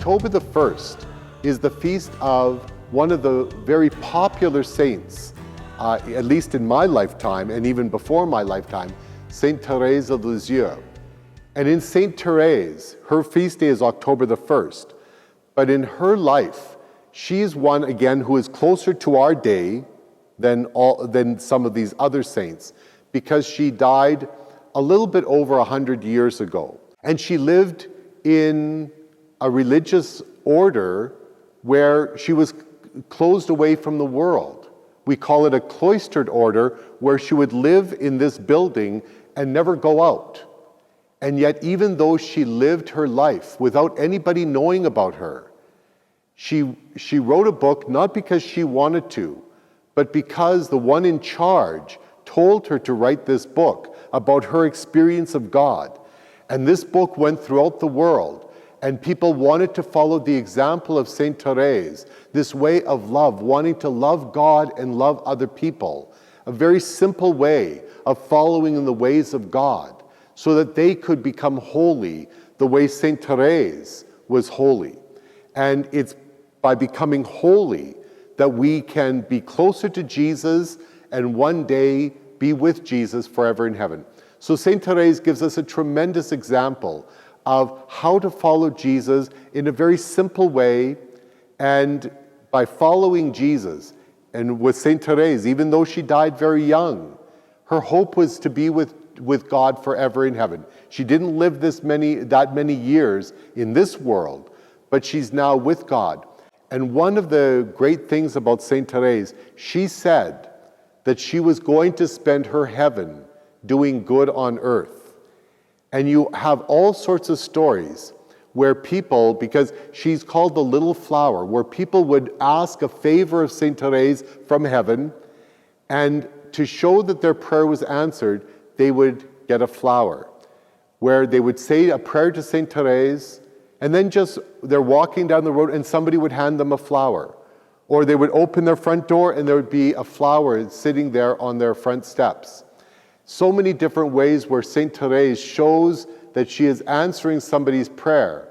October the 1st is the feast of one of the very popular saints, at least in my lifetime and even before my lifetime, Saint Therese of Lisieux. And in Saint Therese, her feast day is October the 1st. But in her life, she is one, again, who is closer to our day than some of these other saints, because she died a little bit over 100 years ago. And she lived in a religious order where she was closed away from the world. We call it a cloistered order, where she would live in this building and never go out. And yet, even though she lived her life without anybody knowing about her, she wrote a book not because she wanted to, but because the one in charge told her to write this book about her experience of God. And this book went throughout the world, and people wanted to follow the example of Saint Therese, this way of love, wanting to love God and love other people, a very simple way of following in the ways of God, so that they could become holy the way Saint Therese was holy. And it's by becoming holy that we can be closer to Jesus and one day be with Jesus forever in heaven. So Saint Therese gives us a tremendous example of how to follow Jesus in a very simple way. And by following Jesus, and with Saint Therese, even though she died very young, her hope was to be with God forever in heaven. She didn't live that many years in this world, but she's now with God. And one of the great things about Saint Therese, she said that she was going to spend her heaven doing good on earth. And you have all sorts of stories where people, because she's called the little flower, where people would ask a favor of Saint Therese from heaven, and to show that their prayer was answered, they would get a flower, where they would say a prayer to Saint Therese, and then they're walking down the road and somebody would hand them a flower. Or they would open their front door and there would be a flower sitting there on their front steps. So many different ways where Saint Therese shows that she is answering somebody's prayer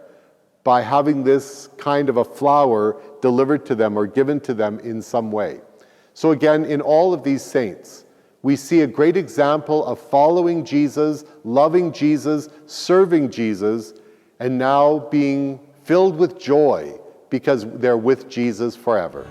by having this kind of a flower delivered to them or given to them in some way. So again, in all of these saints, we see a great example of following Jesus, loving Jesus, serving Jesus, and now being filled with joy because they're with Jesus forever.